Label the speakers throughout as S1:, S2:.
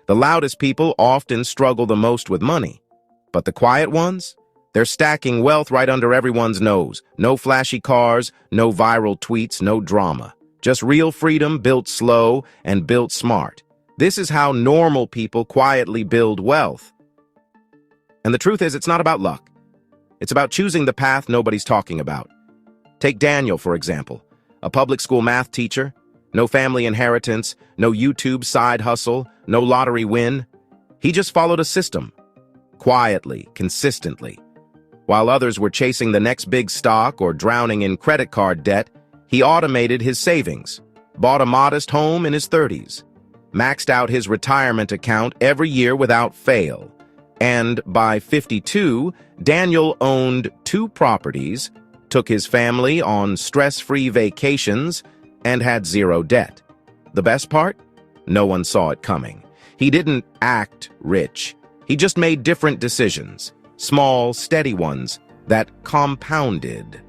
S1: The loudest people often struggle the most with money. But the quiet ones? They're stacking wealth right under everyone's nose. No flashy cars, no viral tweets, no drama. Just real freedom built slow and built smart. This is how normal people quietly build wealth. And the truth is, it's not about luck. It's about choosing the path nobody's talking about. Take Daniel, for example, a public school math teacher. No family inheritance, no YouTube side hustle, no lottery win. He just followed a system, quietly, consistently. While others were chasing the next big stock or drowning in credit card debt, he automated his savings, bought a modest home in his 30s, maxed out his retirement account every year without fail. And by 52, Daniel owned 2 properties, took his family on stress-free vacations, and had 0 debt. The best part? No one saw it coming. He didn't act rich. He just made different decisions, small, steady ones, that compounded.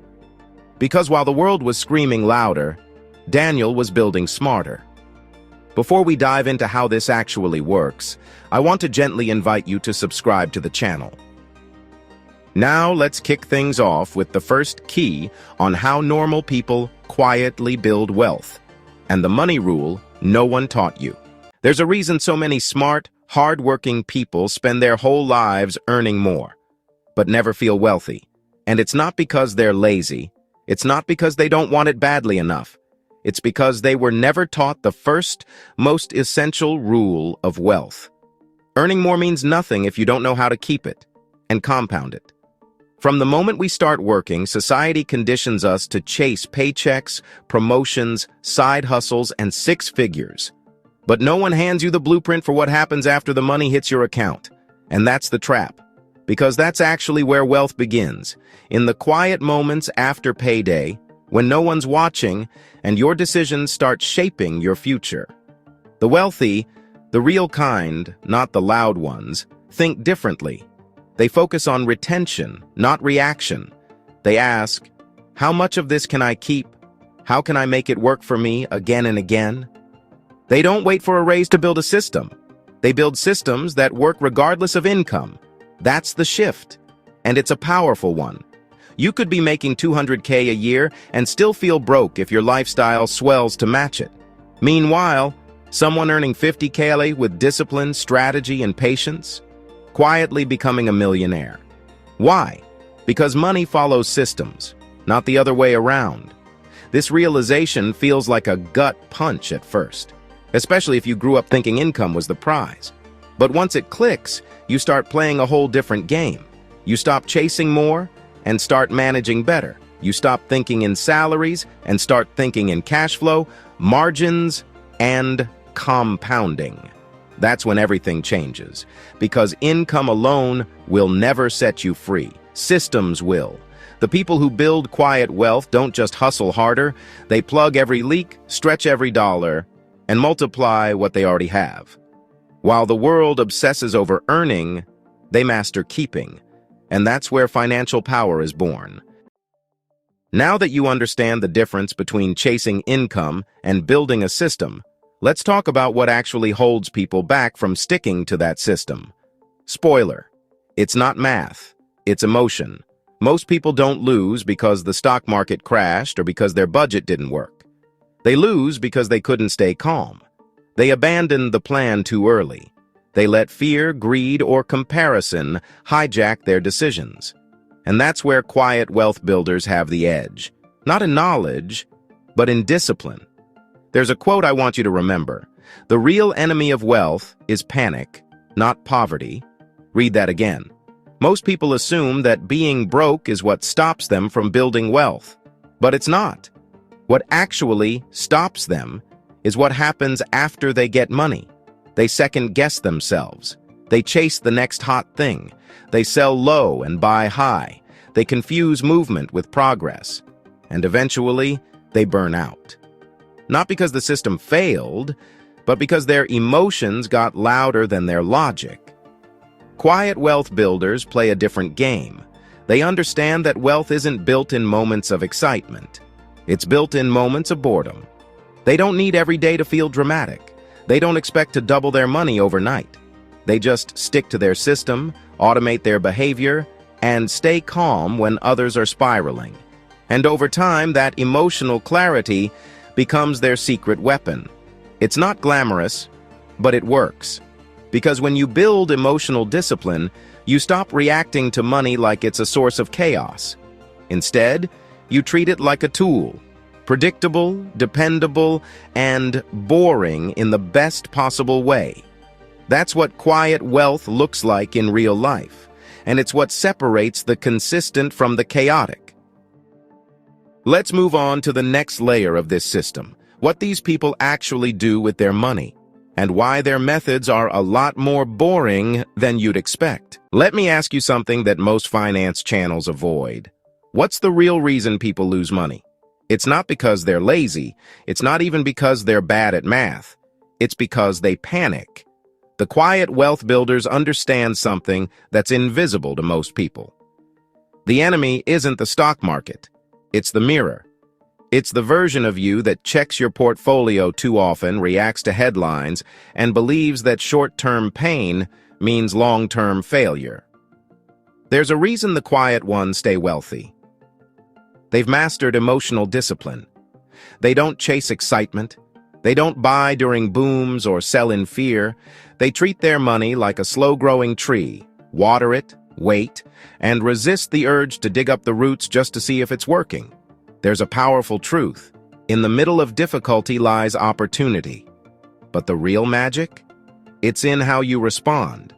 S1: Because while the world was screaming louder, Daniel was building smarter. Before we dive into how this actually works, I want to gently invite you to subscribe to the channel. Now let's kick things off with the first key on how normal people quietly build wealth, and the money rule no one taught you. There's a reason so many smart, hard-working people spend their whole lives earning more, but never feel wealthy. And it's not because they're lazy. It's not because they don't want it badly enough. It's because they were never taught the first, most essential rule of wealth. Earning more means nothing if you don't know how to keep it and compound it. From the moment we start working, society conditions us to chase paychecks, promotions, side hustles, and 6 figures. But no one hands you the blueprint for what happens after the money hits your account. And that's the trap. Because that's actually where wealth begins. In the quiet moments after payday, when no one's watching, and your decisions start shaping your future. The wealthy, the real kind, not the loud ones, think differently. They focus on retention, not reaction. They ask, how much of this can I keep? How can I make it work for me again and again? They don't wait for a raise to build a system. They build systems that work regardless of income. That's the shift. And it's a powerful one. You could be making $200K a year and still feel broke if your lifestyle swells to match it. Meanwhile, someone earning $50K with discipline, strategy, and patience, quietly becoming a millionaire. Why? Because money follows systems, not the other way around. This realization feels like a gut punch at first, especially if you grew up thinking income was the prize. But once it clicks, you start playing a whole different game. You stop chasing more and start managing better. You stop thinking in salaries and start thinking in cash flow, margins, and compounding. That's when everything changes, because income alone will never set you free. Systems will. The people who build quiet wealth don't just hustle harder, they plug every leak, stretch every dollar, and multiply what they already have. While the world obsesses over earning, they master keeping, and that's where financial power is born. Now that you understand the difference between chasing income and building a system, let's talk about what actually holds people back from sticking to that system. Spoiler: it's not math, it's emotion. Most people don't lose because the stock market crashed or because their budget didn't work. They lose because they couldn't stay calm. They abandoned the plan too early. They let fear, greed, or comparison hijack their decisions. And that's where quiet wealth builders have the edge. Not in knowledge, but in discipline. There's a quote I want you to remember. The real enemy of wealth is panic, not poverty. Read that again. Most people assume that being broke is what stops them from building wealth. But it's not. What actually stops them is what happens after they get money. They second-guess themselves. They chase the next hot thing. They sell low and buy high. They confuse movement with progress. And eventually, they burn out. Not because the system failed, but because their emotions got louder than their logic. Quiet wealth builders play a different game. They understand that wealth isn't built in moments of excitement. It's built in moments of boredom. They don't need every day to feel dramatic. They don't expect to double their money overnight. They just stick to their system, automate their behavior, and stay calm when others are spiraling. And over time, that emotional clarity becomes their secret weapon. It's not glamorous, but it works. Because when you build emotional discipline, you stop reacting to money like it's a source of chaos. Instead, you treat it like a tool, predictable, dependable, and boring in the best possible way. That's what quiet wealth looks like in real life, and it's what separates the consistent from the chaotic. Let's move on to the next layer of this system, what these people actually do with their money, and why their methods are a lot more boring than you'd expect. Let me ask you something that most finance channels avoid. What's the real reason people lose money? It's not because they're lazy. It's not even because they're bad at math. It's because they panic. The quiet wealth builders understand something that's invisible to most people. The enemy isn't the stock market. It's the mirror. It's the version of you that checks your portfolio too often, reacts to headlines, and believes that short-term pain means long-term failure. There's a reason the quiet ones stay wealthy. They've mastered emotional discipline. They don't chase excitement. They don't buy during booms or sell in fear. They treat their money like a slow-growing tree, water it, wait, and resist the urge to dig up the roots just to see if it's working. There's a powerful truth. In the middle of difficulty lies opportunity. But the real magic? It's in how you respond.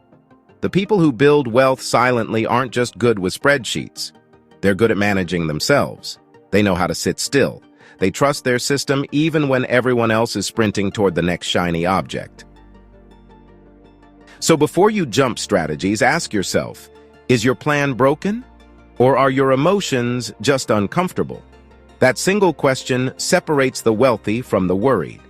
S1: The people who build wealth silently aren't just good with spreadsheets. They're good at managing themselves. They know how to sit still. They trust their system even when everyone else is sprinting toward the next shiny object. So before you jump strategies, ask yourself, is your plan broken? Or are your emotions just uncomfortable? That single question separates the wealthy from the worried.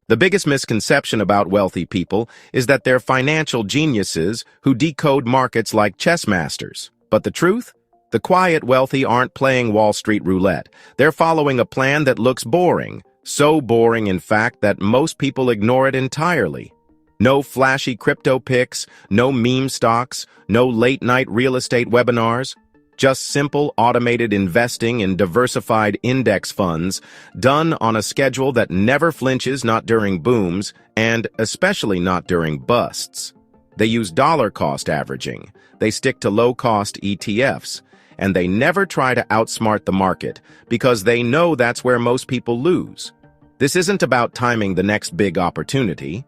S1: The biggest misconception about wealthy people is that they're financial geniuses who decode markets like chess masters. But the truth? The quiet wealthy aren't playing Wall Street roulette. They're following a plan that looks boring. So boring, in fact, that most people ignore it entirely. No flashy crypto picks, no meme stocks, no late-night real estate webinars. Just simple automated investing in diversified index funds done on a schedule that never flinches, not during booms, and especially not during busts. They use dollar cost averaging. They stick to low-cost ETFs. And they never try to outsmart the market because they know that's where most people lose. This isn't about timing the next big opportunity.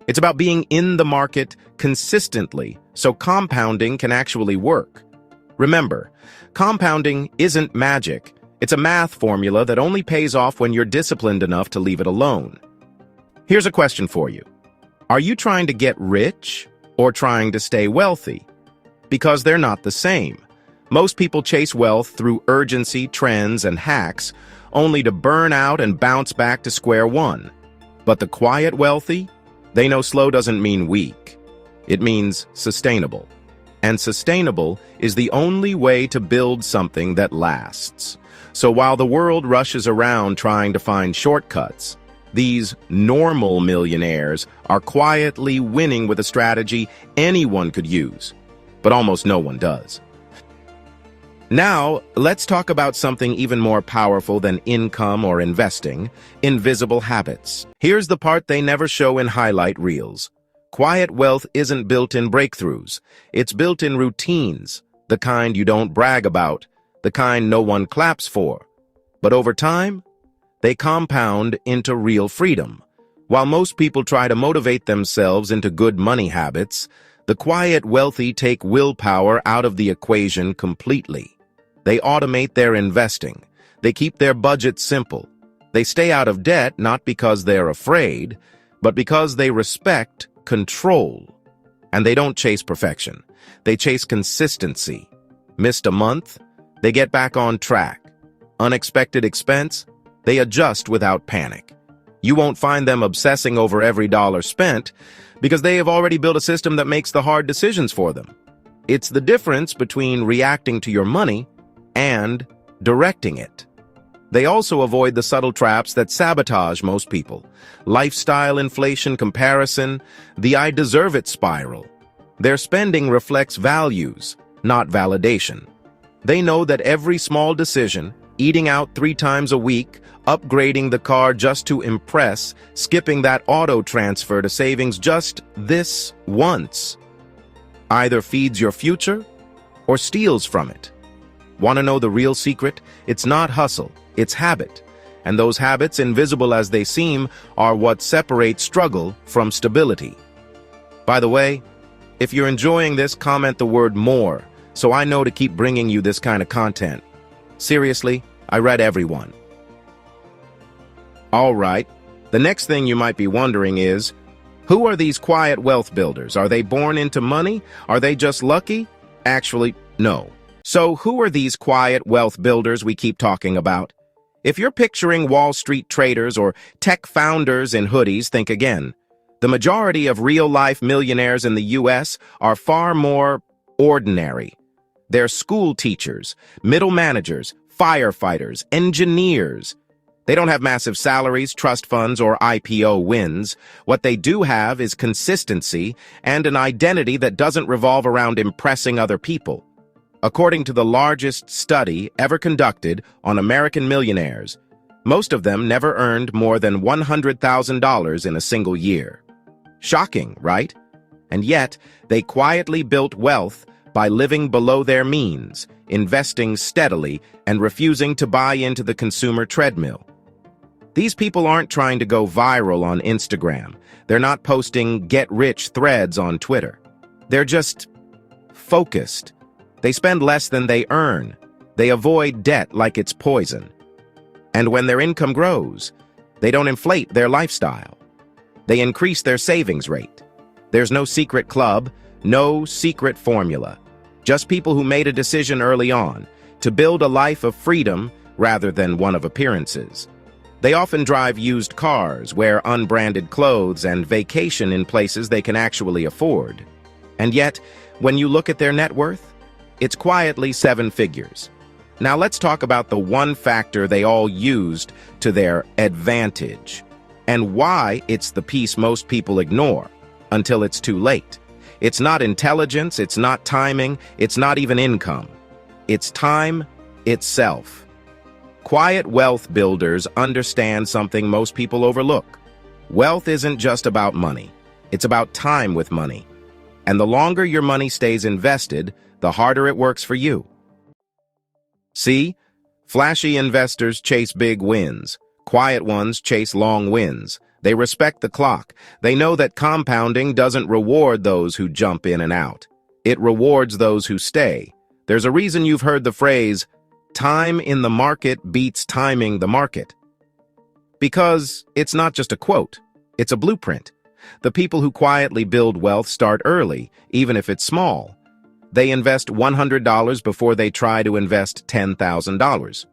S1: It's about being in the market consistently so compounding can actually work. Remember, compounding isn't magic. It's a math formula that only pays off when you're disciplined enough to leave it alone. Here's a question for you. Are you trying to get rich or trying to stay wealthy? Because they're not the same. Most people chase wealth through urgency, trends, and hacks, only to burn out and bounce back to square one. But the quiet wealthy? They know slow doesn't mean weak. It means sustainable. And sustainable is the only way to build something that lasts. So while the world rushes around trying to find shortcuts, these normal millionaires are quietly winning with a strategy anyone could use, but almost no one does. Now, let's talk about something even more powerful than income or investing, invisible habits. Here's the part they never show in highlight reels. Quiet wealth isn't built in breakthroughs. It's built in routines, the kind you don't brag about, the kind no one claps for. But over time, they compound into real freedom. While most people try to motivate themselves into good money habits, the quiet wealthy take willpower out of the equation completely. They automate their investing. They keep their budget simple. They stay out of debt not because they're afraid, but because they respect control. And they don't chase perfection. They chase consistency. Missed a month? They get back on track. Unexpected expense? They adjust without panic. You won't find them obsessing over every dollar spent because they have already built a system that makes the hard decisions for them. It's the difference between reacting to your money and directing it. They also avoid the subtle traps that sabotage most people. Lifestyle inflation comparison, the I deserve it spiral. Their spending reflects values, not validation. They know that every small decision, eating out 3 times a week, upgrading the car just to impress, skipping that auto transfer to savings just this once, either feeds your future or steals from it. Want to know the real secret? It's not hustle, it's habit. And those habits, invisible as they seem, are what separate struggle from stability. By the way, if you're enjoying this, comment the word more, so I know to keep bringing you this kind of content. Seriously, I read everyone. All right, the next thing you might be wondering is, who are these quiet wealth builders? Are they born into money? Are they just lucky? Actually, no. So who are these quiet wealth builders we keep talking about? If you're picturing Wall Street traders or tech founders in hoodies, think again. The majority of real-life millionaires in the U.S. are far more ordinary. They're school teachers, middle managers, firefighters, engineers. They don't have massive salaries, trust funds, or IPO wins. What they do have is consistency and an identity that doesn't revolve around impressing other people. According to the largest study ever conducted on American millionaires, most of them never earned more than $100,000 in a single year. Shocking, right? And yet, they quietly built wealth by living below their means, investing steadily, and refusing to buy into the consumer treadmill. These people aren't trying to go viral on Instagram. They're not posting get-rich threads on Twitter. They're just focused. They spend less than they earn. They avoid debt like it's poison. And when their income grows, they don't inflate their lifestyle. They increase their savings rate. There's no secret club, no secret formula. Just people who made a decision early on to build a life of freedom rather than one of appearances. They often drive used cars, wear unbranded clothes, and vacation in places they can actually afford. And yet, when you look at their net worth, it's quietly 7 figures. Now let's talk about the one factor they all used to their advantage, and why it's the piece most people ignore until it's too late. It's not intelligence, it's not timing, it's not even income. It's time itself. Quiet wealth builders understand something most people overlook. Wealth isn't just about money. It's about time with money. And the longer your money stays invested, the harder it works for you. See? Flashy investors chase big wins. Quiet ones chase long wins. They respect the clock. They know that compounding doesn't reward those who jump in and out. It rewards those who stay. There's a reason you've heard the phrase, time in the market beats timing the market. Because it's not just a quote, it's a blueprint. The people who quietly build wealth start early, even if it's small. They invest $100 before they try to invest $10,000.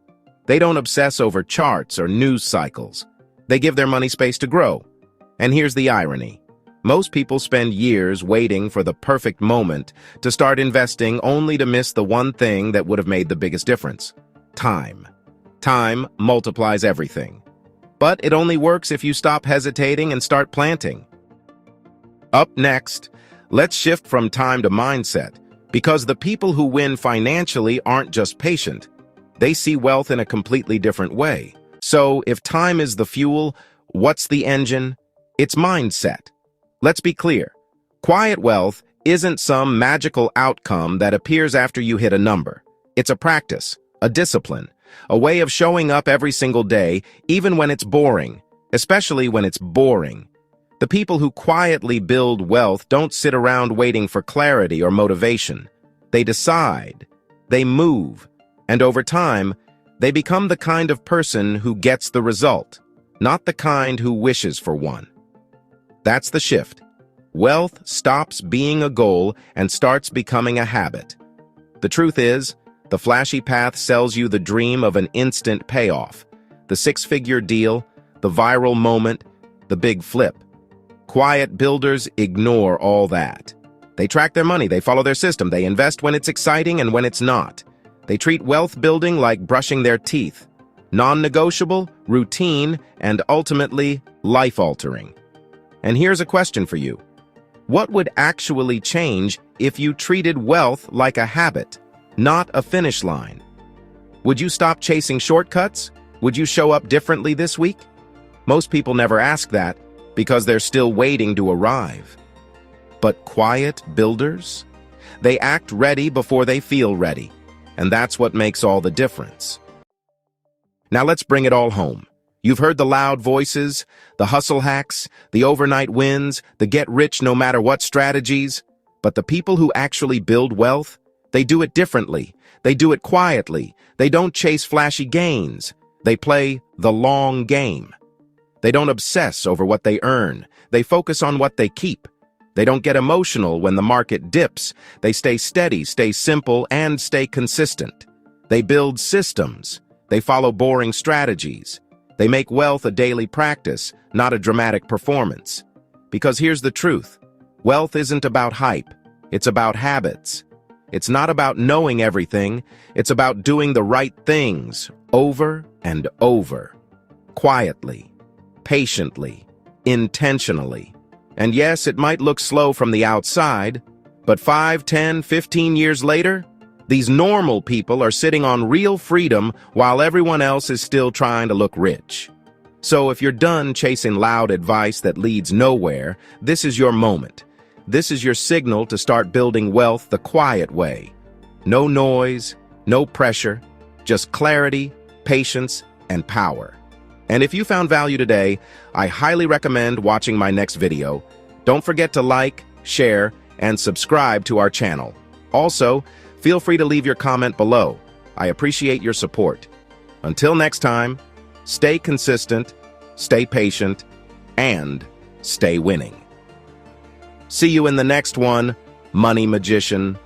S1: They don't obsess over charts or news cycles. They give their money space to grow. And here's the irony. Most people spend years waiting for the perfect moment to start investing only to miss the one thing that would have made the biggest difference. Time. Time multiplies everything. But it only works if you stop hesitating and start planting. Up next, let's shift from time to mindset, because the people who win financially aren't just patient. They see wealth in a completely different way. So if time is the fuel, what's the engine? It's mindset. Let's be clear. Quiet wealth isn't some magical outcome that appears after you hit a number. It's a practice, a discipline, a way of showing up every single day, even when it's boring, especially when it's boring. The people who quietly build wealth don't sit around waiting for clarity or motivation. They decide, they move, and over time, they become the kind of person who gets the result, not the kind who wishes for one. That's the shift. Wealth stops being a goal and starts becoming a habit. The truth is, the flashy path sells you the dream of an instant payoff, the 6-figure deal, the viral moment, the big flip. Quiet builders ignore all that. They track their money, they follow their system, they invest when it's exciting and when it's not. They treat wealth building like brushing their teeth. non-negotiable, routine, and ultimately life-altering. And here's a question for you. What would actually change if you treated wealth like a habit, not a finish line? Would you stop chasing shortcuts? Would you show up differently this week? Most people never ask that because they're still waiting to arrive. But quiet builders? They act ready before they feel ready, and that's what makes all the difference. Now let's bring it all home. You've heard the loud voices, the hustle hacks, the overnight wins, the get-rich-no-matter-what strategies. But the people who actually build wealth, they do it differently. They do it quietly. They don't chase flashy gains. They play the long game. They don't obsess over what they earn. They focus on what they keep. They don't get emotional when the market dips. They stay steady, stay simple, and stay consistent. They build systems. They follow boring strategies. They make wealth a daily practice, not a dramatic performance. Because here's the truth. Wealth isn't about hype. It's about habits. It's not about knowing everything. It's about doing the right things over and over. Quietly, patiently, intentionally. And yes, it might look slow from the outside, but 5, 10, 15 years later, these normal people are sitting on real freedom while everyone else is still trying to look rich. So if you're done chasing loud advice that leads nowhere, this is your moment. This is your signal to start building wealth the quiet way. No noise, no pressure, just clarity, patience, and power. And if you found value today, I highly recommend watching my next video. Don't forget to like, share, and subscribe to our channel. Also, feel free to leave your comment below. I appreciate your support. Until next time, stay consistent, stay patient, and stay winning. See you in the next one, Money Magician.